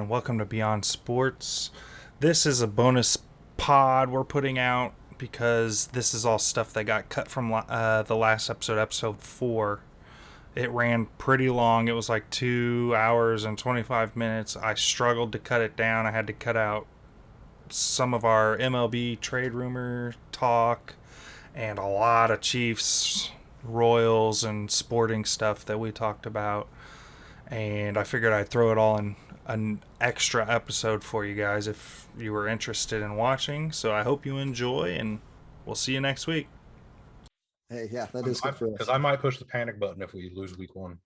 and welcome to Beyond Sports. This is a bonus pod we're putting out because this is all stuff that got cut from the last episode, episode 4. It ran pretty long. It was like 2 hours and 25 minutes. I struggled to cut it down. I had to cut out some of our MLB trade rumor talk and a lot of Chiefs, Royals, and sporting stuff that we talked about. And I figured I'd throw it all in an extra episode for you guys if you were interested in watching. So I hope you enjoy, and we'll see you next week. Hey, yeah, that is good for us. Because I might push the panic button if we lose week 1.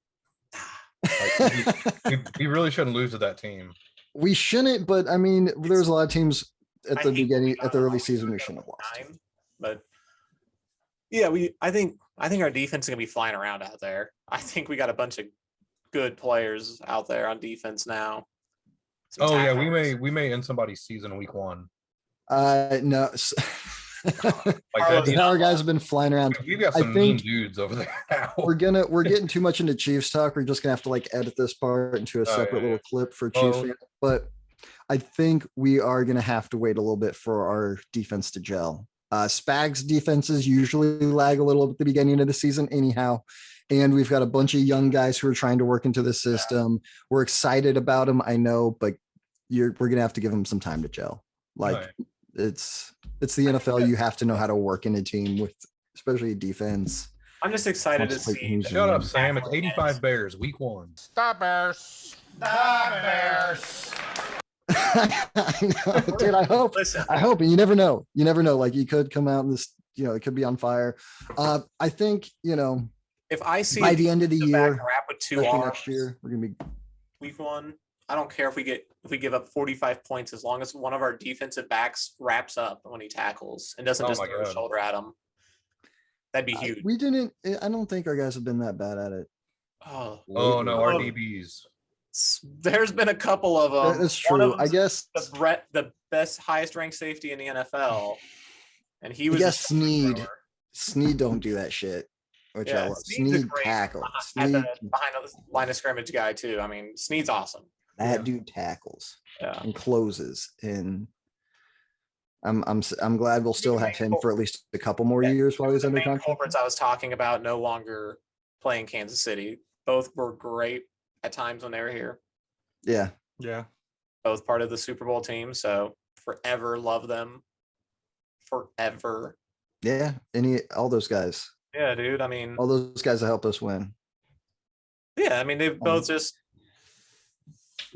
We really shouldn't lose to that team. We shouldn't, but I mean, there's a lot of teams at the beginning, at the early season, we shouldn't have lost. But yeah, I think our defense is gonna be flying around out there. I think we got a bunch of good players out there on defense now. Yeah, we may end somebody's season week 1. No. Like our guys have been flying around. We've got some mean dudes over there now. We're getting too much into Chiefs talk. We're just gonna have to edit this part into a separate little clip for Chiefs fans. But I think we are gonna have to wait a little bit for our defense to gel. Spags defenses usually lag a little at the beginning of the season anyhow. And we've got a bunch of young guys who are trying to work into the system. We're excited about them, I know, but we're gonna have to give them some time to gel. It's the NFL. You have to know how to work in a team with, especially defense. I'm just excited to see. Shut up, Sam. It's 85 Bears, week 1. Stop Bears. Stop Bears. I know, dude. I hope. Listen. I hope. And you never know. You never know. You could come out in this. It could be on fire. I think. If I see by the end of the year, wrap with 2 arms next year, we're gonna be week 1. I don't care if we give up 45 points as long as one of our defensive backs wraps up when he tackles and doesn't just throw a shoulder at him. That'd be huge. I don't think our guys have been that bad at it. Oh no, our DBs. There's been a couple of them. That's true. I guess the best, highest ranked safety in the NFL, and he was. Yes, Snead don't do that shit. Which I love. Snead tackle. Behind the line of scrimmage guy too. I mean, Snead's awesome. That dude tackles and closes, and I'm glad we'll still have him for at least a couple more years while he's under contract. Culprits I was talking about no longer playing Kansas City. Both were great at times when they were here. Yeah. Both part of the Super Bowl team, so forever love them. Forever. Yeah, all those guys. Yeah, dude. I mean, all those guys that helped us win. Yeah, I mean, they both just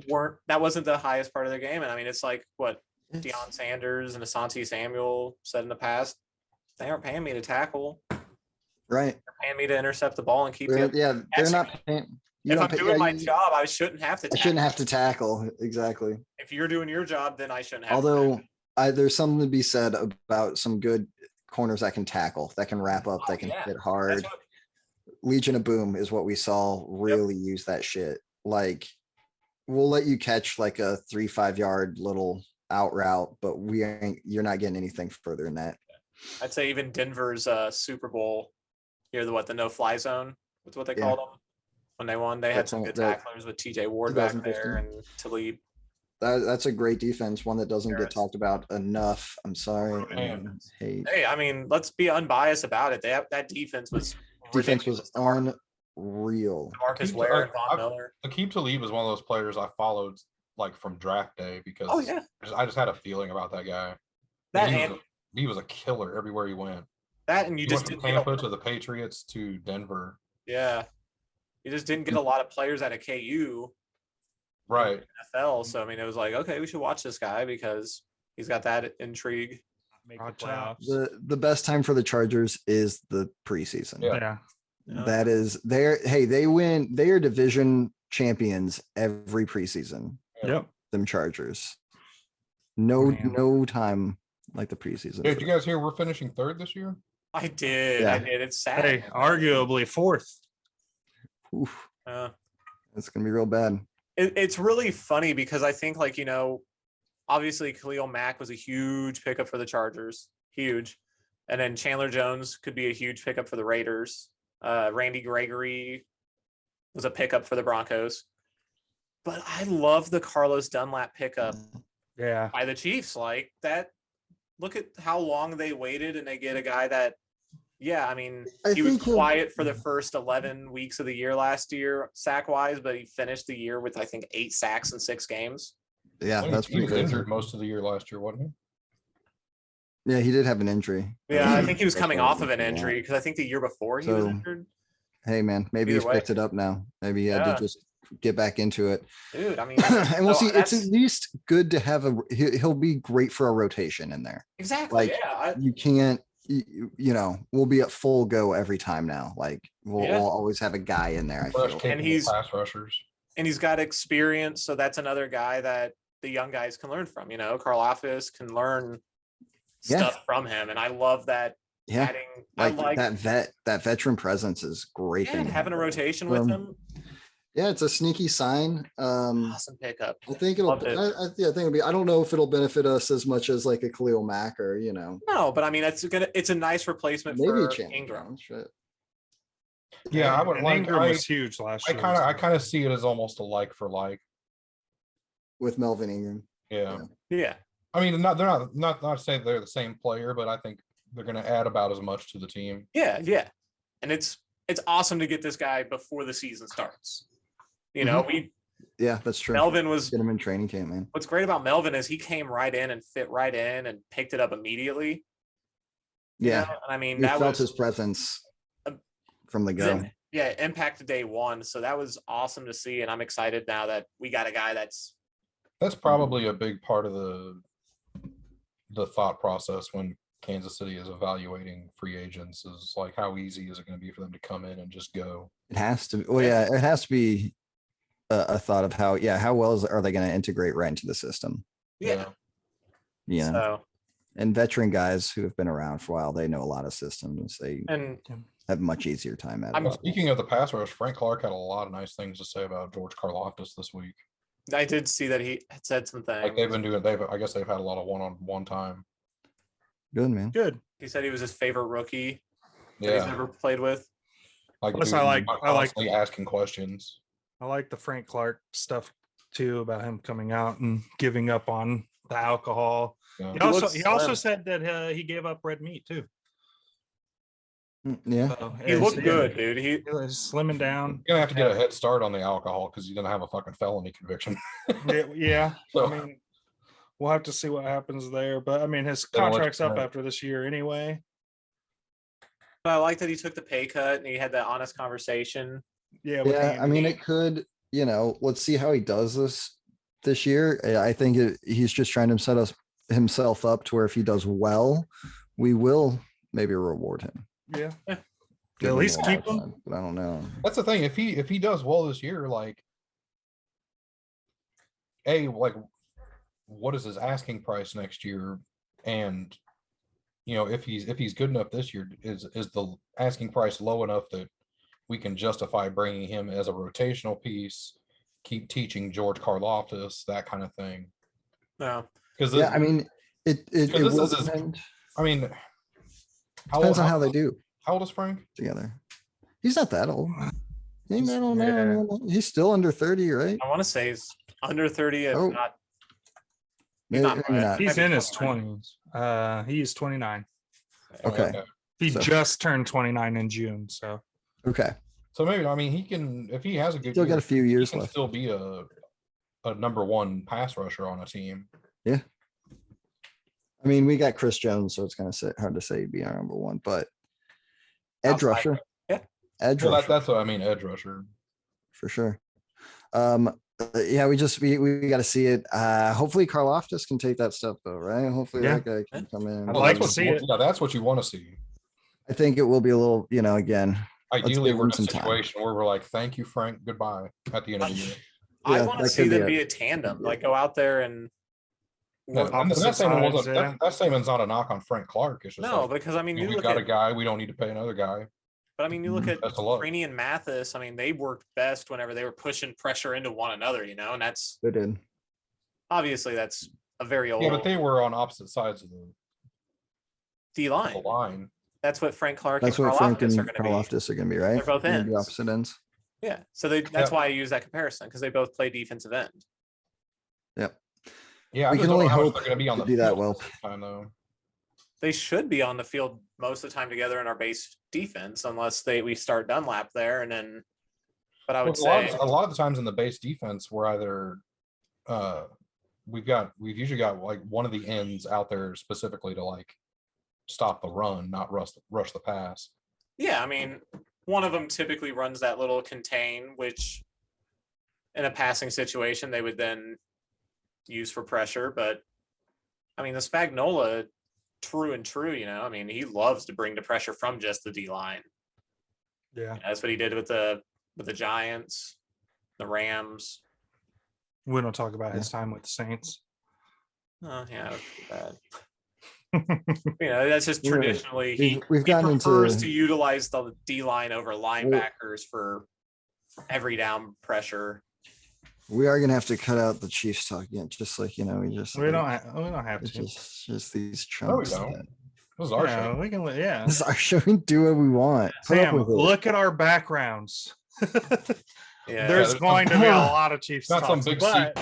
weren't. That wasn't the highest part of their game, and I mean, it's like what Deion Sanders and Asante Samuel said in the past. They aren't paying me to tackle. Right. They're paying me to intercept the ball and keep. They're not paying. If I'm doing my job, I shouldn't have to. I shouldn't have to tackle. Exactly. If you're doing your job, then I shouldn't have. Although there's something to be said about some good corners that can tackle, that can wrap up, that can hit hard. Legion of Boom is what we saw really use that shit. We'll let you catch a 3-5 yard little out route, but you're not getting anything further than that. I'd say even Denver's Super Bowl, the no-fly zone, that's what they called them when they won. They had some good tacklers with TJ Ward back there and Talib. That's a great defense, one that doesn't get talked about enough. I'm sorry. Hey, I mean, let's be unbiased about it. That defense was unreal. Marcus Ware and Von Miller. Aqib Talib was one of those players I followed from draft day because I just had a feeling about that guy. He was a killer everywhere he went. That and you just went from Tampa to the Patriots to Denver. Yeah, you just didn't get a lot of players out of KU. Right. NFL. So I mean, it was okay, we should watch this guy because he's got that intrigue. The best time for the Chargers is the preseason. Yeah. That is they win. They are division champions every preseason. Yep. Them Chargers. No time like the preseason. Did you guys hear we're finishing 3rd this year? I did. Yeah. I did. It's sad. Hey, arguably 4th. Oof. It's gonna be real bad. It's really funny because I think obviously Khalil Mack was a huge pickup for the Chargers, huge. And then Chandler Jones could be a huge pickup for the Raiders. Randy Gregory was a pickup for the Broncos. But I love the Carlos Dunlap pickup Yeah. by the Chiefs. Like that, look at how long they waited and they get a guy that, yeah, I mean, I he was think he'll- quiet for the first 11 weeks of the year last year, sack wise, but he finished the year with, I think, 8 sacks in 6 games. Yeah, that's he pretty was good. injured most of the year last year, wasn't Yeah, he did have an injury. Yeah, I think he was That's coming why off he of an did that. injury because I think the year before he was So- injured. Hey, man, maybe Either he's way. picked it up now. Maybe he had Yeah. to just get back into it. Dude, I mean, And we'll so see. It's that's- at least good to have he'll be great for a rotation in there. exactly. like, Yeah. You can't, we'll be at full go every time now. Like we'll Yeah. always have a guy in there. I he? Fresh, feel. capable he's- pass rushers. And he's got experience. So that's another guy that the young guys can learn from. Karloffis can learn Yeah. stuff from him. And I love that Yeah, adding, I like like that veteran presence is great. yeah, thing and to having a have. rotation with him. Yeah, it's a sneaky sign. Awesome pickup. I think it'll. Loved it. I think it'll be. I don't know if it'll benefit us as much as like a Khalil Mack or No, but I mean, it's a nice replacement maybe a for Chandler Ingram. Jones. Shit. Yeah, I would And like. Ingram I was huge last year. kind of see it as almost a like for like. With Melvin Ingram. Yeah. Yeah. I mean, they're not saying they're the same player, but I think they're going to add about as much to the team. Yeah. Yeah. And it's awesome to get this guy before the season starts. Yeah, that's true. Melvin was Get him in training camp, man. what's great about Melvin is he came right in and fit right in and picked it up immediately. Yeah, And I mean, you that felt was his presence Um, from the go. yeah, impacted day one. So that was awesome to see. And I'm excited now that we got a guy that's That's probably a big part of the thought process when Kansas City is evaluating free agents is like how easy is it going to be for them to come in and just go? It has to. Well, yeah, it has to be a thought of how. Yeah, how well are they going to integrate right into the system? yeah. Yeah, So and veteran guys who have been around for a while, they know a lot of systems. They and have a much easier time at I'm- it. Well, speaking of the pass rush, Frank Clark had a lot of nice things to say about George Karlaftis this week. I did see that he had said some things. Like I guess they've had a lot of one-on-one time. Good, man. Good. He said he was his favorite rookie that he's Yeah, ever played with. like Plus, dude, I like- constantly asking questions. I like the Frank Clark stuff too about him coming out and giving up on the alcohol. Yeah. He also slim. said that he gave up red meat too. Yeah, So, He yeah, looked so, good, dude. He He was slimming down. You're gonna have to get a head start on the alcohol because you're gonna have a fucking felony conviction. Yeah. So- I mean, we'll have to see what happens there. But I mean, his Gonna let contract's you up know. after this year anyway. but I like that he took the pay cut and he had that honest conversation. Yeah. with yeah. I mean, Andy. it could. Let's see how he does this year. I think he's just trying to set himself up to where if he does well, we will maybe reward him. Yeah. Give At him least a little keep him. time, but I don't know. That's the thing. If he does well this year, like what is his asking price next year? And if he's good enough this year, is the asking price low enough that we can justify bringing him as a rotational piece, keep teaching George Karlaftis, that kind of thing? No. Because Yeah, I mean, it this will is his- depend. I mean, Depends on how they do How old is Frank? together. He's not that old. I don't Yeah. know. He's still under 30, right? I want to say he's under 30, if Oh. not. Maybe, not maybe bad. not. He's Maybe in his 29. 20s. He is 29. Okay. He So- just turned 29 in June. So Okay. So maybe he can, if he has a good Still got year, a few he years can left. still be a number one pass rusher on a team. I mean, we got Chris Jones, so it's kind of hard to say he'd be our number one, but edge Outside. rusher. Yeah. Edge Well, rusher that's what I mean, edge rusher. for sure. Yeah, we got to see it. Hopefully Karlaftis can take that step though, right? Hopefully Yeah. that guy can come in. I'd Well, like that's to what see you- it. Yeah, that's what you want to see. I think it will be a little, again. Ideally, give we're him in a some time. situation where we're like, "Thank you, Frank. Goodbye." At the end of the year. I Yeah, want to that see could be them it. be a tandem, like go out there and No, work. and Opposite that statement sides, wasn't. yeah. That statement's not a knock on Frank Clark. It's just No, like, because I mean, you we've look got at, a guy. We don't need to pay another guy. but I mean, you look at Best of luck. Rainey and Mathis. I mean, they worked best whenever they were pushing pressure into one another, and that's They did. obviously that's a very old Yeah, but they were on opposite sides of D the line. line. That's what Frank Clark That's and what Frank and Karlaftis are going to be. Karlaftis are going to be, right? They're both They're gonna be ends. opposite ends. Yeah. So that's why I use that comparison, because they both play defensive end. Yep. Yeah, I We just can don't know only how much hope they're going to be on they the do that field well. at the same time, though. They should be on the field most of the time together in our base defense, unless we start Dunlap there, and then. But I would say A lot of the times in the base defense, we're either we've usually got like one of the ends out there specifically to like stop the run, not rush the pass. yeah, I mean, one of them typically runs that little contain, which in a passing situation they would then use for pressure. But I mean, the Spagnola, true, I mean, he loves to bring the pressure from just the D line. Yeah. That's what he did with the Giants, the Rams. We don't talk about his time with the Saints. Oh yeah, that was pretty bad. That's just traditionally he gotten prefers into to utilize the D line over linebackers for every down pressure. We are gonna have to cut out the Chiefs talk again, just like we just we don't have it's to. just these No, we chunks. don't. that- This is our Yeah, show. we can. Yeah. This is our show. We do what we want. Put up Sam, with it. look at our backgrounds. Yeah, There's there's going to be a lot of Chiefs Not some talks, big but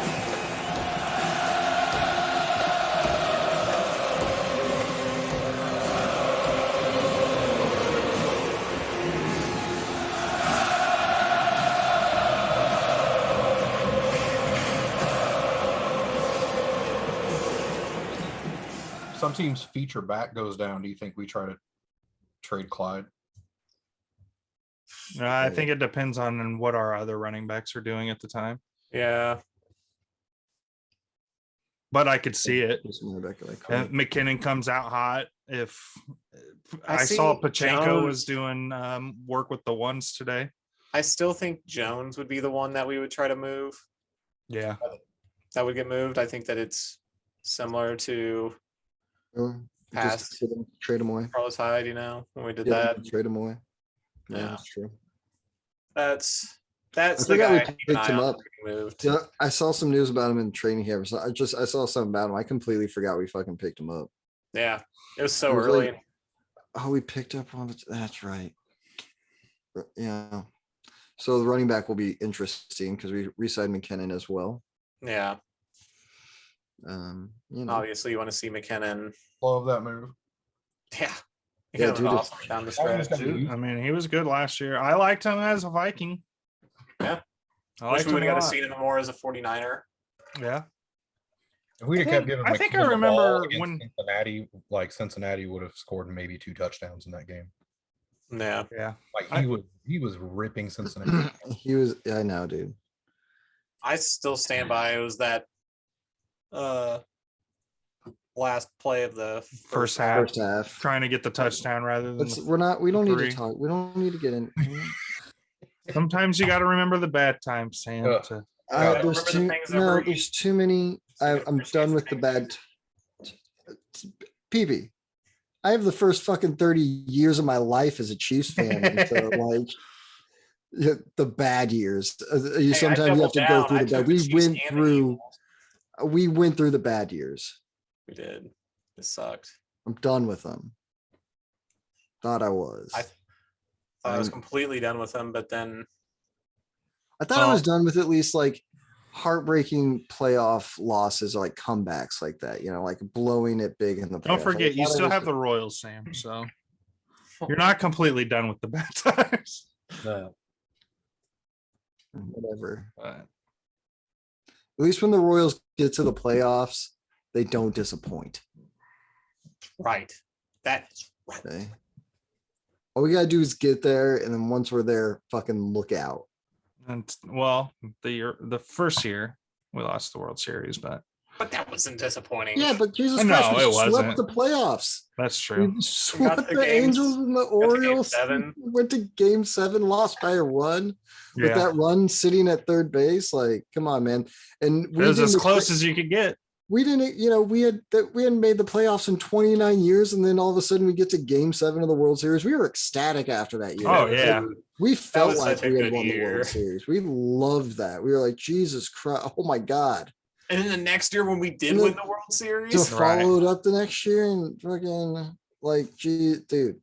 Some teams feature back goes down. Do you think we try to trade Clyde? I think it depends on what our other running backs are doing at the time. yeah. But I could see it. Just move back like And McKinnon comes out hot. If I I saw see Pachenko Jones- was doing work with the ones today. I still think Jones would be the one that we would try to move. Yeah. That would get moved. I think that it's similar to Really? Pass. Just trade them away. Carlos Hyde, when we did Yeah, that. trade them away. Yeah, Yeah. that's true. That's I the forgot we guy. I keep an picked eye him on up. getting moved. Yeah, I saw some news about him in training camp. So I saw something about him. I completely forgot we fucking picked him up. Yeah, it was so It was early. like- Oh, we picked up on it. That's right. Yeah. So the running back will be interesting because we re-signed McKinnon as well. Yeah, obviously you want to see McKinnon. Love that move. Yeah, Yeah, yeah, dude, awesome down the Almost stretch. got to use- I mean, he was good last year. I liked him as a Viking. Yeah. I Wish liked we him would a have got to lot. see him more as a 49er. Yeah. If we'd have kept giving I think I McKinnon the ball remember against when- Cincinnati, like Cincinnati would have scored maybe 2 touchdowns in that game. Yeah, Yeah. Like I- he was ripping Cincinnati. He was. Yeah, I know, dude. I still stand by. It was that last play of the First half. First half. Trying to get the touchdown rather than. We're not. We don't need three. to talk. We don't need to get in. Sometimes you got to remember the bad times, Sam. Ugh. to- Yeah, There's remember the too. things that No, were- there's too many. I'm done with the bad. PB. I have the first fucking 30 years of my life as a Chiefs fan. So like yeah, the bad years. Hey, I Sometimes you have doubled to go down. through I the bad. took the We Chiefs went and the through. Eagles. We went through the bad years. We did. It sucked. I'm done with them. Thought I was. I was completely done with them, but then I thought I was done with at least like heartbreaking playoff losses or like comebacks like that, like blowing it big in the Don't playoffs. forget, I you thought I still was- have the Royals, Sam. So you're not completely done with the bad times. no. whatever. But At least when the Royals get to the playoffs, they don't disappoint. Right. That is right. Okay. All we gotta do is get there, and then once we're there, fucking look out. and well, the first year we lost the World Series, but But that wasn't disappointing. Yeah, but Jesus No, Christ, we it swept wasn't. the playoffs. that's true. We swept to the game- Angels and the got to game Orioles. 7. We went to game 7, lost by a run. With Yeah, that run sitting at third base, like, come on, man. And it was as didn't close expect- as you could get. we didn't, we hadn't made the playoffs in 29 years, and then all of a sudden we get to game 7 of the World Series. We were ecstatic after that year. Oh, It was yeah. like, we felt was like such a we had good won the year. World Series. We loved that. We were like, Jesus Christ, oh my God. And then the next year when we did And win then- the World To Series, Right. follow it up the next year and fucking like, gee, dude.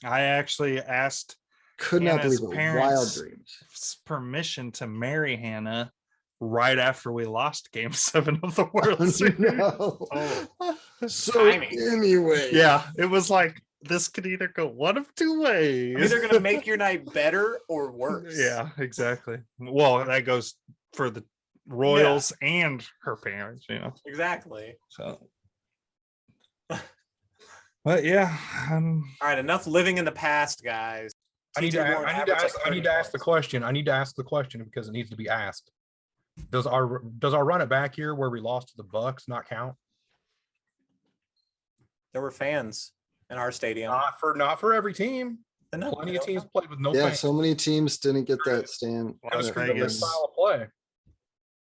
I actually asked Could not Hannah's believe it. Wild parents' dreams. permission to marry Hannah right after we lost Game 7 of the World Series. No. Oh. So Timing. anyway, Yeah, it was like this could either go one of two I'm ways. either gonna make your night better or worse. Yeah, exactly. Well, that goes for the Royals and her parents, you know. Exactly. So, but yeah, All right, enough living in the past, guys. I need to TJ Warren ask averaged like 30 the points. question. I need to ask the question because it needs to be asked. Does our run it back here where we lost to the Bucks not count? There were fans in our stadium. Not for every team. No, Plenty of teams played with no yeah, fans. so many teams didn't get that stand. Las Screwed up their Vegas. style of play.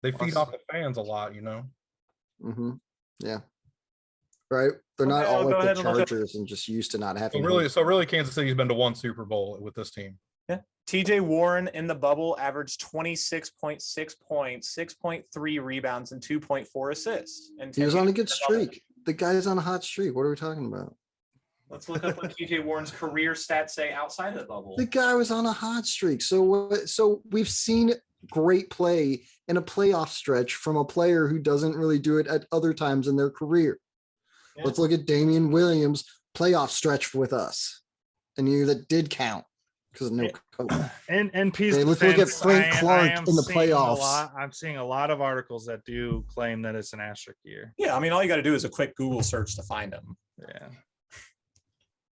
They feed Las- off the fans a lot, you know. Mm-hmm. Yeah. Right. They're not Okay, I'll all go like ahead the and look at- Chargers and just used to not So having. really, homes. Kansas City's been to one Super Bowl with this team. TJ Warren in the bubble averaged 26.6 points, 6.3 rebounds, and 2.4 assists. And He was on a good in the bubble. streak. The guy's on a hot streak. What are we talking about? Let's look up what TJ Warren's career stats say outside of the bubble. The guy was on a hot streak. So what? So we've seen great play in a playoff stretch from a player who doesn't really do it at other times in their career. Yeah. Let's look at Damian Williams playoff stretch with us, and you that did count because of no coach. and P's Hey, let's look at defense, Frank I Clark am in the seeing a playoffs. lot- I'm seeing a lot of articles that do claim that it's an asterisk year. Yeah, I mean, all you got to do is a quick Google search to find him Yeah,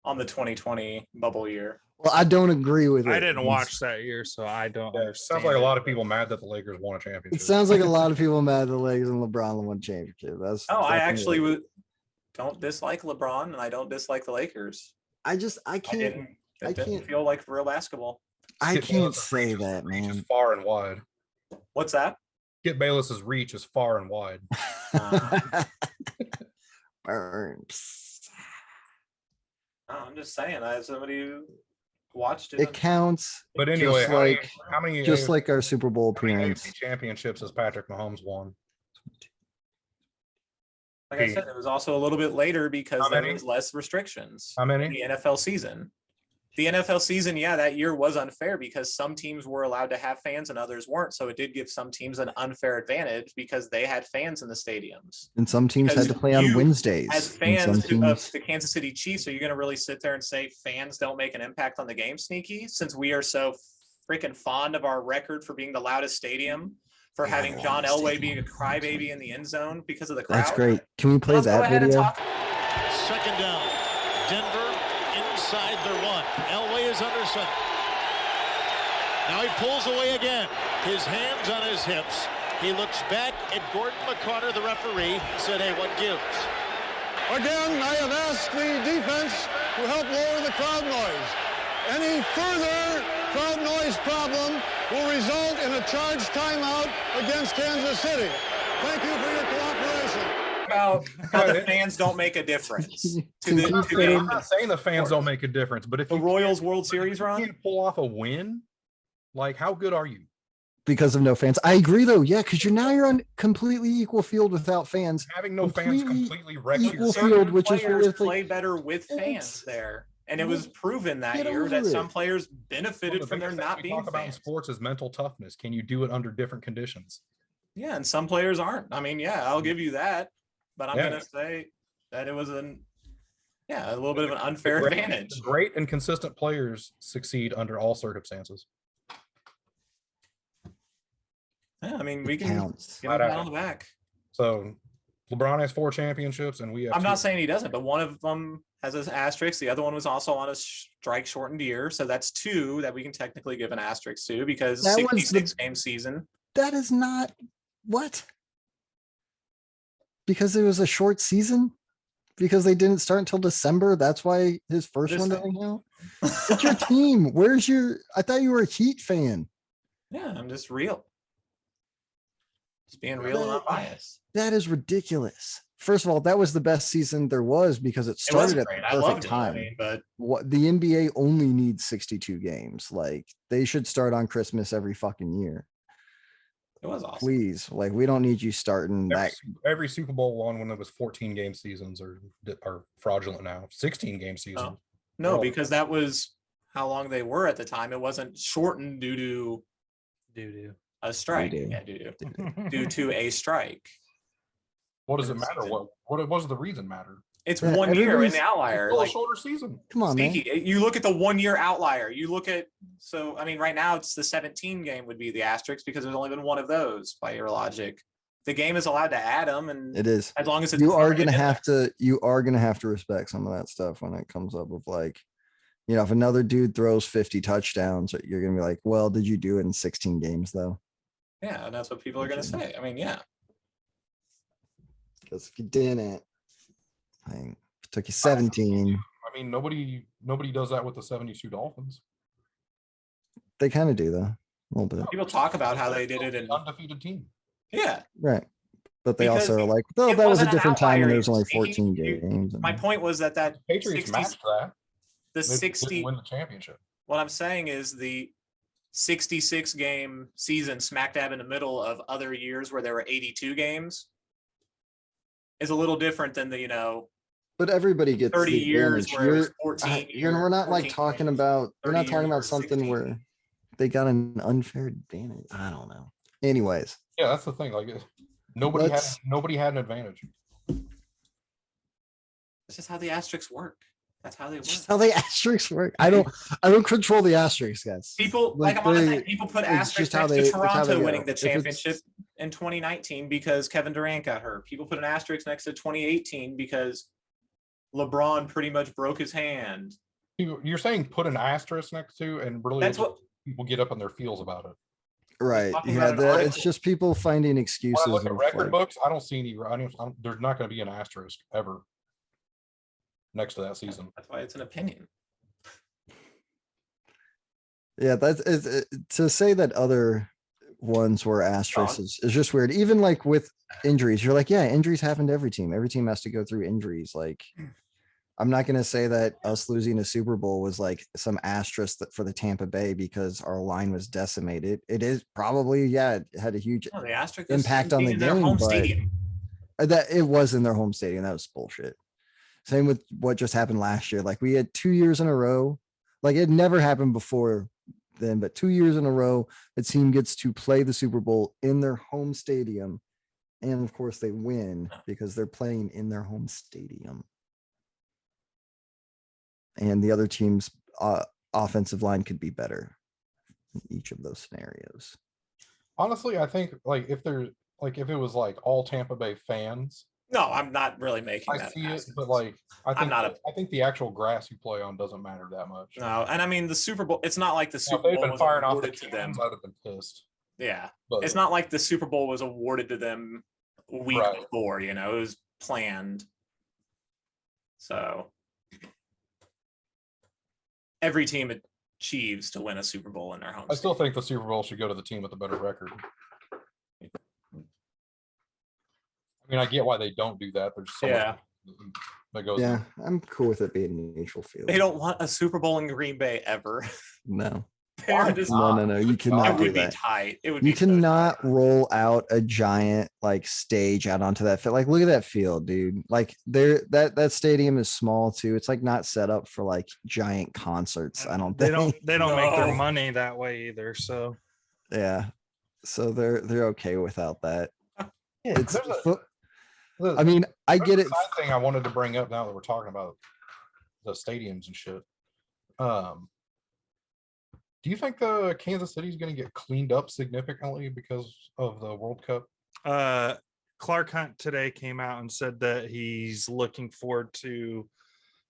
on the 2020 bubble year. Well, I don't agree with it. I didn't watch that year, so I don't understand. Sounds like a it. lot of people mad that the Lakers won a championship. It sounds like a lot of people mad the Lakers and LeBron won championship. That's Oh, I definitely actually it. don't dislike LeBron, and I don't dislike the Lakers. I I can't. didn't. It I didn't can't- feel like real basketball. I Skip can't Bayless's say reach is- that, reach is man. far and wide. What's that? Skip Bayless's reach is far and wide. Burns. No, I'm just saying, as somebody who watched it. It counts. But anyway, Just like- how many Just like our Super Bowl how many appearance. AFC championships has Patrick Mahomes won? Like I said, it was also a little bit later because How there many? was less restrictions. How many? The NFL season. The NFL season, yeah, that year was unfair because some teams were allowed to have fans and others weren't. So it did give some teams an unfair advantage because they had fans in the stadiums. And some teams had Because to play on you, Wednesdays. As and fans some of teams- the Kansas City Chiefs, are you going to really sit there and say fans don't make an impact on the game, Sneaky? Since we are so freaking fond of our record for being the loudest stadium, for Yeah, having the John loudest Elway stadium. being a crybaby in the end zone because of the crowd. That's great. Can we play Let's go that ahead and video? talk. Second down. Denver inside their one. Elway is under center. Now he pulls away again. His hands on his hips. He looks back at Gordon McCarter, the referee, and said, hey, what gives? Again, I have asked the defense to help lower the crowd noise. Any further crowd noise problem will result in a charged timeout against Kansas City. Thank you for your cooperation. About how the fans don't make a difference to Can the, you to say- I'm the, not saying the fans don't make a difference, but if the you Royals World Series run. can't pull off a win, like how good are you? Because of no fans. I agree though. Yeah, because you're on completely equal field without fans. Having no fans Completely completely wrecks equal your field, Certain which is players with, like, play better with it's- fans there, and it was proven that Get year that over some it. players One of benefited the from there biggest things not we being talk about in fans. sports is mental toughness. Can you do it under different conditions? Yeah, and some players aren't. I mean, yeah, I'll give you that, but I'm Yeah. gonna say that it was a little bit of an unfair Great- advantage. Great and consistent players succeed under all circumstances. Yeah, I mean, we can Counts. give him that on the back. So LeBron has 4 championships, and we have. I'm 2. not saying he doesn't, but one of them has an asterisk. The other one was also on a strike shortened year. So that's 2 that we can technically give an asterisk to because That was the- 66 game season. That is not what? Because it was a short season? Because they didn't start until December. That's why his first Just one saying. doesn't count. It's your team. Where's your? I thought you were a Heat fan. Yeah, I'm just real. Just being real and unbiased. That is ridiculous. First of all, that was the best season there was because it It was started at great. the I perfect loved it. time. I mean, but What the NBA only needs 62 games. Like they should start on Christmas every fucking year. it was awesome. Please. Like we don't need you starting Every, that. every Super Bowl one when it was 14 game seasons are fraudulent now. 16 game seasons. No, Well- because that was how long they were at the time. It wasn't shortened due to Doo a strike. Doo-doo. Yeah, due doo. to a strike. What does it in the matter? season. What does the reason matter? It's Yeah, 1 year in everybody's- the It's outlier. still a Like shorter season. Come on, man. Sneaky. You look at the 1 year outlier. You look at, so I mean, right now it's the 17 game would be the asterisk because there's only been one of those by your logic. The game is allowed to add them, and It is. as long as it's You are already gonna in there. have to. You are gonna have to respect some of that stuff when it comes up with like, you know, if another dude throws 50 touchdowns, you're gonna be like, well, did you do it in 16 games though? Yeah, and that's what people are gonna say. I mean, yeah. Because if you didn't, it took you 17. I mean, nobody does that with the 72 Dolphins. They kind of do though, a little bit, People talk about how they did it in Undefeated team. yeah. right? But they Because also are like, well, it that was a wasn't an different time when outlier, there was only you see. 14 games. My and- point was that Patriots 60 matched that. the They didn't 60 win the championship. what I'm saying is the 66 game season smack dab in the middle of other years where there were 82 games is a little different than the, you know, But everybody gets 30 the years advantage. where it was You're, 14 we're not like 14 talking games, about. We're 30 not talking years about or something 16. where they got an unfair advantage. I don't know. Anyways, Yeah, that's the thing. Like Let's- nobody had an advantage. It's just how the asterisks work. That's how they work. it's just how the asterisks work. I don't control the asterisks, guys. People like I'm on they- saying, people put it's asterisks just how next they- to it's how they Toronto go. winning the If it's- championship in 2019 because Kevin Durant got hurt. People put an asterisk next to 2018 because LeBron pretty much broke his hand. You're saying put an asterisk next to, and really That's it's what people get up in their feels about it. Right. talking Yeah. about an It's article. just people finding When excuses. I look at of, record like- books, I don't see any. There's not going to be an asterisk ever next to that season. that's why it's an opinion. Yeah, that's to say that other ones were asterisks is just weird. Even like with injuries, you're like, yeah, injuries happen to every team. Every team has to go through injuries. Like, I'm not gonna say that us losing a Super Bowl was like some asterisk for the Tampa Bay because our line was decimated. It is probably, yeah, it had a huge No, the asterisk is Impact on being the in their game, home but- stadium. that it was in their home stadium. That was bullshit. Same with what just happened last year. Like we had 2 years in a row. Like it never happened before then, but 2 years in a row, the team gets to play the Super Bowl in their home stadium. And of course they win because they're playing in their home stadium. And the other team's offensive line could be better in each of those scenarios. Honestly, I think like if it was like all Tampa Bay fans, No, I'm not really making I that. see it, asterisk. but like not I think the actual grass you play on doesn't matter that much. No, and I mean the Super Bowl. It's not like the Now, if Super they've Bowl been was firing off the awarded to them. cannons, I'd have been pissed. Yeah, But it's not like the Super Bowl was awarded to them a week Right. before. You know, it was planned. So every team achieves to win a Super Bowl in their home. I still stadium. think the Super Bowl should go to the team with a better record. I mean, I get why they don't do that. There's so Yeah. much that goes. Yeah, I'm cool with it being a neutral field. They don't want a Super Bowl in Green Bay ever. No, They're just- no. You it cannot do would be that. tight. It would. You be so cannot tight. roll out a giant like stage out onto that field. Like, look at that field, dude. Like, that stadium is small too. It's like not set up for like giant concerts. I don't They think. don't. They don't make their No. money that way either. So Yeah. So they're okay without that. Yeah, It's. there's a- fo- there's- I mean, I there's get a it. side thing I wanted to bring up now that we're talking about the stadiums and shit. Do you think the Kansas City is going to get cleaned up significantly because of the World Cup? Clark Hunt today came out and said that he's looking forward to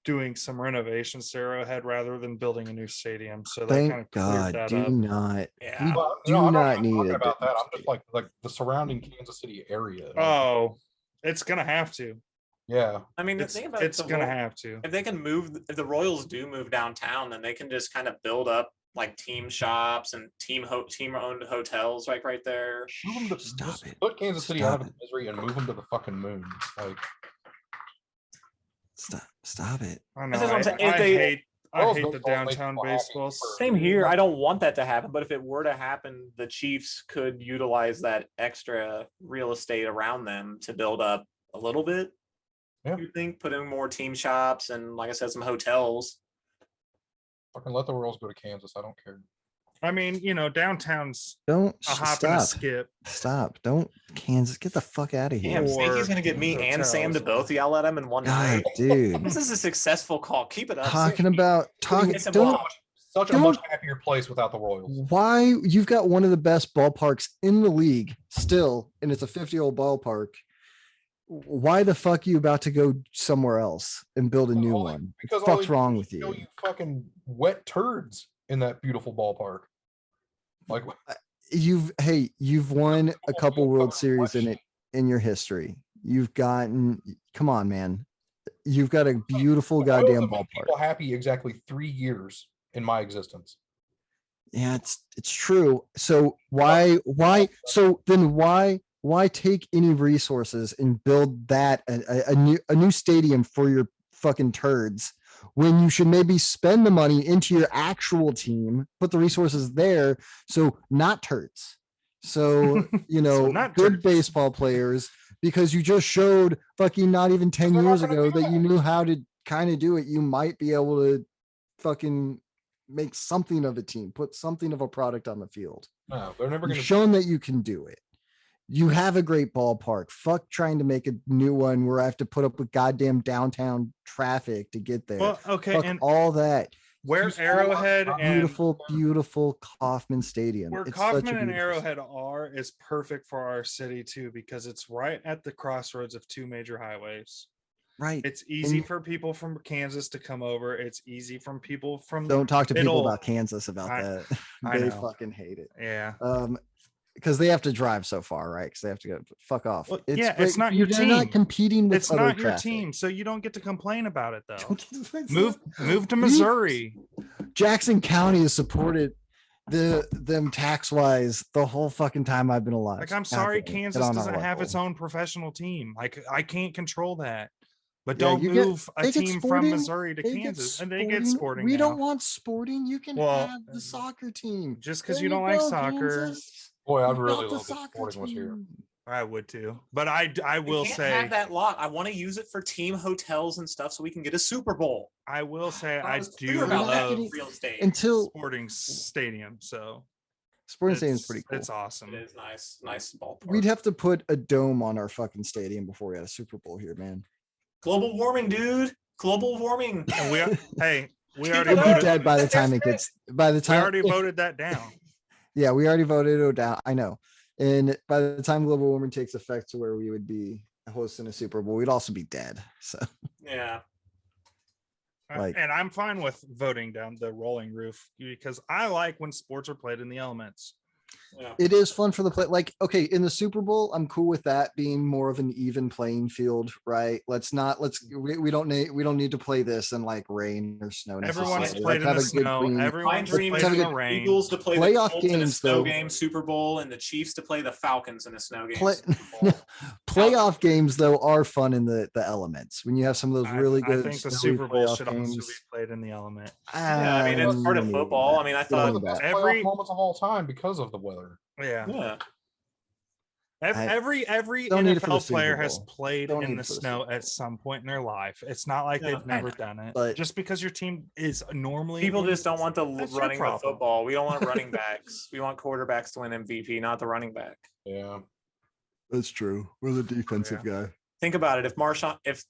doing some renovations to Arrowhead rather than building a new stadium. So that kind Thank of cleared God. that Do up. not. Yeah. Well, do I'm not even need talking a about that. different I'm just like the surrounding Kansas City area. Oh, it's gonna have to. Yeah. I mean, the It's, thing about it's the gonna Roy- have to. if they can move, if the Royals do move downtown, then they can just kind of build up like team shops and team owned hotels right there. Move 'em to, Stop just it. put Kansas City Stop out of its misery and move them to the fucking moon. Like, Stop it. I know. This is what I'm saying. If I they- hate Royals the don't make downtown people happy baseball. for- Same here. I don't want that to happen, but if it were to happen, the Chiefs could utilize that extra real estate around them to build up a little bit. Yeah. You think put in more team shops and, like I said, some hotels. Fucking let the Royals go to Kansas. I don't care. I mean, downtown's Don't a hop and a stop. skip. Stop. Don't Kansas. Get the fuck out of here. Damn, Sneaky's Or gonna get me and Sam to hotels. both yell at him in one God, night. dude. This is a successful call. Keep it up. Talking Sneaky. about talking. Get some Don't. ball. Such a Don't- much happier place without the Royals. Why you've got one of the best ballparks in the league still, and it's a 50-year-old ballpark. Why the fuck are you about to go somewhere else and build a new Only one? because all Fuck's they wrong do with is show you? fucking wet turds in that beautiful ballpark. Like You've won a couple World Series in it. in your history. Come on, man. You've got a beautiful The Royals goddamn have made people ballpark. happy exactly 3 years in my existence. Yeah, it's true. So why take any resources and build that a new stadium for your fucking turds when you should maybe spend the money into your actual team, put the resources there, so not turds. So not good turds. baseball players, because you just showed fucking not even 10 they're not years gonna ago do that you that. knew how to kind of do it. You might be able to fucking make something of a team, put something of a product on the field. No, they're never You've going to. shown that you can do it. You have a great ballpark. Fuck trying to make a new one where I have to put up with goddamn downtown traffic to get there. Well, okay, Fuck and all that. where Just Arrowhead and Beautiful Kauffman Stadium. where It's such a Kaufman and beautiful Arrowhead are is perfect for our city too, because it's right at the crossroads of two major highways. right. It's easy And- for people from Kansas to come over. It's easy from people from Don't talk to people middle- about Kansas about I- that. I They know. fucking hate it. Yeah. Because they have to drive so far, right? Because they have to go fuck off. Well, yeah, it's not your They're not team. competing with It's other not your traffic. team, so you don't get to complain about it though. It's Move not- to Missouri. Jackson County has supported them tax wise the whole fucking time I've been alive. Like, I'm sorry, God damn it. Get Kansas on our doesn't have level. its own professional team. Like, I can't control that. But Yeah, don't you get- move a they get team Sporting, from Missouri to they get Kansas, and they get Sporting. We now. don't want Sporting. You can Well, have the soccer team. just because There you don't like go, soccer. Kansas. Boy, I'd You really got the love if soccer Sporting was here. team. I would too. But I We will can't say have that lot. I want to use it for team hotels and stuff so we can get a Super Bowl. I will say I I was do clear about that love in real estate. Until Sporting Stadium. So Sporting Stadium's pretty cool. It's awesome. It is nice ballpark. We'd have to put a dome on our fucking stadium before we had a Super Bowl here, man. Global warming, dude. Global warming. And we hey, we Keep already it We'll up. be voted. dead by the time it gets. By the We time already voted that down. Yeah, we already voted it down. I know. And by the time global warming takes effect to where we would be hosting a Super Bowl, we'd also be dead. So Yeah. Like- And I'm fine with voting down the rolling roof because I like when sports are played in the elements. Yeah. it is fun for the play. Like, okay, in the Super Bowl, I'm cool with that being more of an even playing field, right? We don't need to play this in like rain or snow. Everyone's necessarily. played in Let's the have a good snow. clean- My Everyone's dream played is have in a the the rain. Eagles to play the Playoff Colts in a games, snow though. game Super Bowl and the Chiefs to play the Falcons in a snow game. Play- Super Bowl. Playoff games though are fun in the elements when you have some of those really I good. think the snowy Super Bowl playoff should also be games. played in the element. Yeah, I mean it's part of football. I mean, I One of thought the best every- playoff moments of all time because of the weather. Yeah. yeah. Every Don't need it for the NFL Super player has Bowl. played Don't in need the it for the snow Super at some point in their life. It's not like Yeah, they've never done it. But- Just because your team is normally People in- just don't want the That's your running with problem. football. We don't want running backs. We want quarterbacks to win MVP, not the running back. Yeah. That's true. We're the defensive guy. Think about it. If Marshawn, if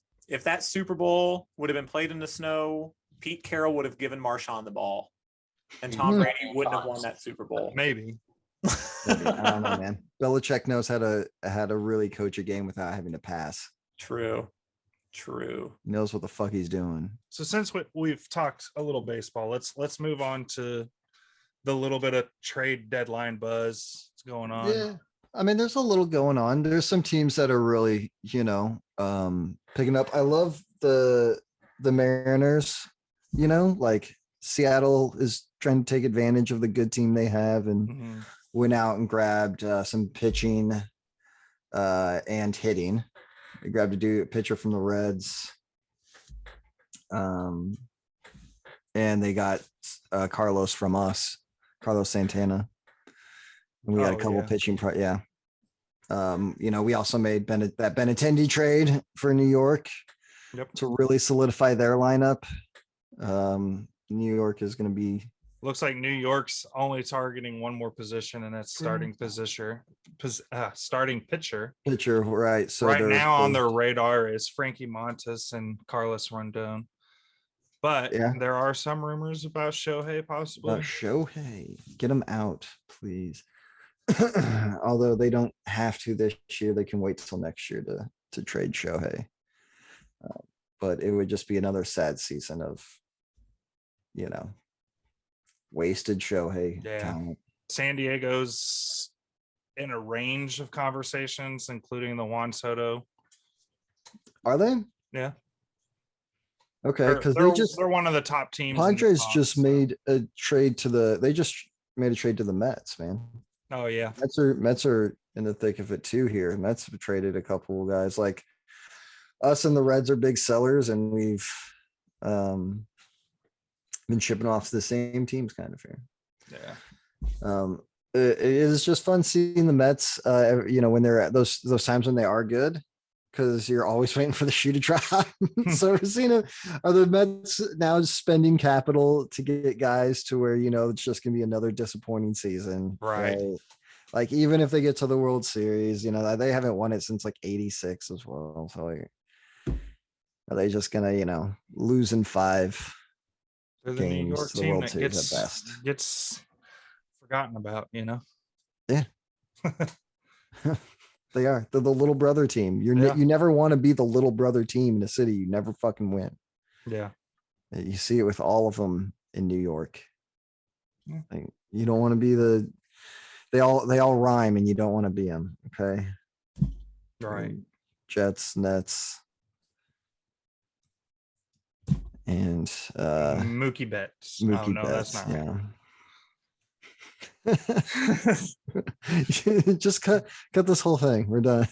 that Super Bowl would have been played in the snow, Pete Carroll would have given Marshawn the ball, and Tom Hmm. Brady wouldn't have won that Super Bowl. Maybe. Maybe. I don't know, man. Belichick knows how to really coach a game without having to pass. True. He knows what the fuck he's doing. So since we've talked a little baseball, let's move on to the little bit of trade deadline buzz that's going on. Yeah. I mean, there's a little going on. There's some teams that are really, picking up. I love the Mariners, like Seattle is trying to take advantage of the good team they have and Mhm. went out and grabbed some pitching and hitting. They grabbed a pitcher from the Reds. And they got Carlos from us, Carlos Santana. And we got a Oh, couple yeah. pitching. We also made that Benintendi trade for New York Yep. to really solidify their lineup. New York is going to be Looks like New York's only targeting one more position, and it's starting starting pitcher. pitcher, right? So Right they're now on both- their radar is Frankie Montas and Carlos Rondon. But Yeah. there are some rumors about Shohei possibly. about Shohei. Get him out, please. Although they don't have to this year, they can wait till next year to trade Shohei. But it would just be another sad season of, wasted Shohei Yeah. talent. San Diego's in a range of conversations, including the Juan Soto. Are they? Yeah. Okay, because they're one of the top teams. in the Padres comp, just so- made a trade to the Mets, man. Oh yeah. Mets are in the thick of it too here. Mets have traded a couple of guys like us, and the Reds are big sellers, and we've been shipping off to the same teams kind of here. Yeah. It is just fun seeing the Mets, when they're at those times when they are good, because you're always waiting for the shoe to drop. So we're seeing are the Mets now spending capital to get guys to where, it's just going to be another disappointing season. Right. Like, even if they get to the World Series, they haven't won it since like 86 as well. So are they just going to, lose in 5? They're the New games York to the team World that Series at best. gets forgotten about, They are. They're the little brother team. You never want to be the little brother team in a city. You never fucking win. Yeah. You see it with all of them in New York. Yeah. Like, you don't want to be they all rhyme, and you don't want to be them. Okay. Right. Jets, Nets, and Mookie Betts. Mookie Oh no, Betts. that's not right. Just cut this whole thing. We're done.